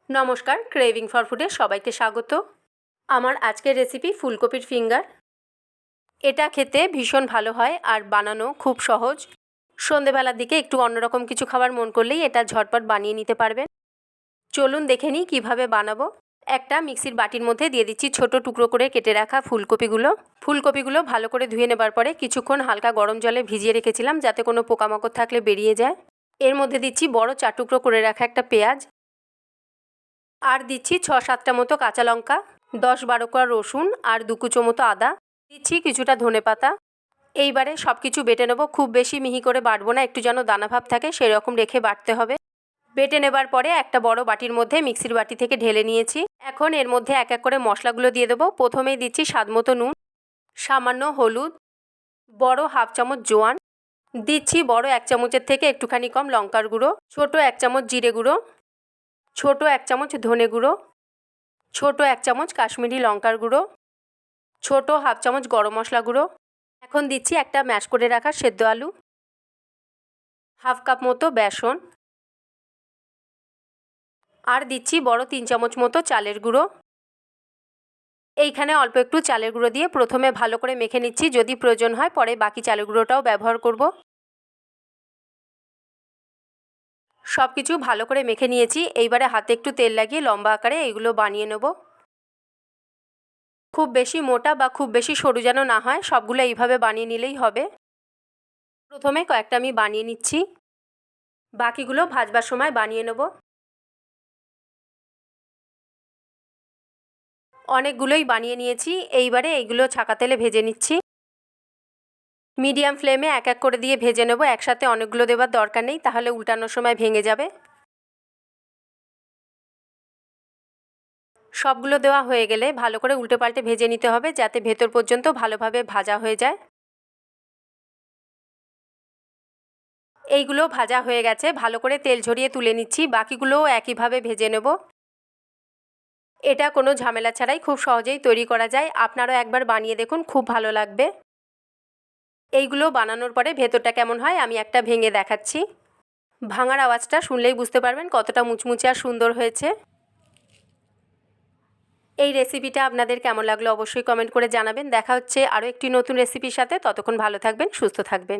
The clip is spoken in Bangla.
নমস্কার, ক্রেভিং ফর ফুডে সবাইকে স্বাগত। আমার আজকের রেসিপি ফুলকপির ফিঙ্গার। এটা খেতে ভীষণ ভালো হয় আর বানানো খুব সহজ। সন্ধেবেলার দিকে একটু অন্যরকম কিছু খাবার মন করলেই এটা ঝটপট বানিয়ে নিতে পারবেন। চলুন দেখে নিই কীভাবে বানাবো। একটা মিক্সির বাটির মধ্যে দিয়ে দিচ্ছি ছোট টুকরো করে কেটে রাখা ফুলকপিগুলো ভালো করে ধুয়ে নেবার পরে কিছুক্ষণ হালকা গরম জলে ভিজিয়ে রেখেছিলাম যাতে কোনো পোকামাকড় থাকলে বেরিয়ে যায়। এর মধ্যে দিচ্ছি বড় 4 টুকরো করে রাখা একটা পেঁয়াজ, আর দিচ্ছি 6-7টা মতো কাঁচা লঙ্কা, 10-12 কোয়া রসুন আর 2 কুচো মতো আদা, দিচ্ছি কিছুটা ধনেপাতা। এইবারে সব কিছু বেটে নেব। খুব বেশি মিহি করে বাটবো না, একটু যেন দানাভাব থাকে সেরকম রেখে বাটতে হবে। বেটে নেবার পরে একটা বড় বাটির মধ্যে মিক্সির বাটি থেকে ঢেলে নিয়েছি। এখন এর মধ্যে এক এক করে মশলাগুলো দিয়ে দেবো। প্রথমেই দিচ্ছি স্বাদমতো নুন, সামান্য হলুদ, বড় 1/2 চামচ জোয়ান, দিচ্ছি বড় 1 চামচের থেকে একটুখানি কম লঙ্কার গুঁড়ো, ছোট 1 চামচ জিরে গুঁড়ো, ছোট 1 চামচ ধনে গুঁড়ো, ছোট 1 চামচ কাশ্মীরি লঙ্কার গুঁড়ো, ছোট 1/2 চামচ গরম মশলা গুঁড়ো। এখন দিচ্ছি একটা ম্যাশ করে রাখা সেদ্ধ আলু, 1/2 কাপ মতো বেসন, আর দিচ্ছি বড় 3 চামচ মতো চালের গুঁড়ো। এইখানে অল্প একটু চালের গুঁড়ো দিয়ে প্রথমে ভালো করে মেখে নিচ্ছি, যদি প্রয়োজন হয় পরে বাকি চালের গুঁড়োটাও ব্যবহার করব। সব কিছু ভালো করে মেখে নিয়েছি। এইবারে হাতে একটু তেল লাগিয়ে লম্বা আকারে এইগুলো বানিয়ে নেব। খুব বেশি মোটা বা খুব বেশি সরু যেন না হয়, সবগুলো এইভাবে বানিয়ে নিলেই হবে। প্রথমে কয়েকটা আমি বানিয়ে নিচ্ছি, বাকিগুলো ভাজবার সময় বানিয়ে নেব। অনেকগুলোই বানিয়ে নিয়েছি। এইবারে এইগুলো ছাকা তেলে ভেজে নিচ্ছি। মিডিয়াম ফ্লেমে এক এক করে দিয়ে ভেজে নেব। একসাথে অনেকগুলো দেওয়ার দরকার নেই, তাহলে উল্টানোর সময় ভেঙে যাবে। সবগুলো দেওয়া হয়ে গেলে ভালো করে উল্টে পাল্টে ভেজে নিতে হবে যাতে ভেতর পর্যন্ত ভালোভাবে ভাজা হয়ে যায়। এইগুলো ভাজা হয়ে গেছে, ভালো করে তেল ঝরিয়ে তুলে নিচ্ছি। বাকিগুলোও একইভাবে ভেজে নেব। এটা কোনো ঝামেলা ছাড়াই খুব সহজেই তৈরি করা যায়। আপনারাও একবার বানিয়ে দেখুন, খুব ভালো লাগবে। এইগুলো বানানোর পরে ভেতরটা কেমন হয় আমি একটা ভেঙে দেখাচ্ছি। ভাঙার আওয়াজটা শুনলেই বুঝতে পারবেন কতটা মুচমুচে আর সুন্দর হয়েছে। এই রেসিপিটা আপনাদের কেমন লাগলো অবশ্যই কমেন্ট করে জানাবেন। দেখা হচ্ছে আরও একটি নতুন রেসিপির সাথে। ততক্ষণ ভালো থাকবেন, সুস্থ থাকবেন।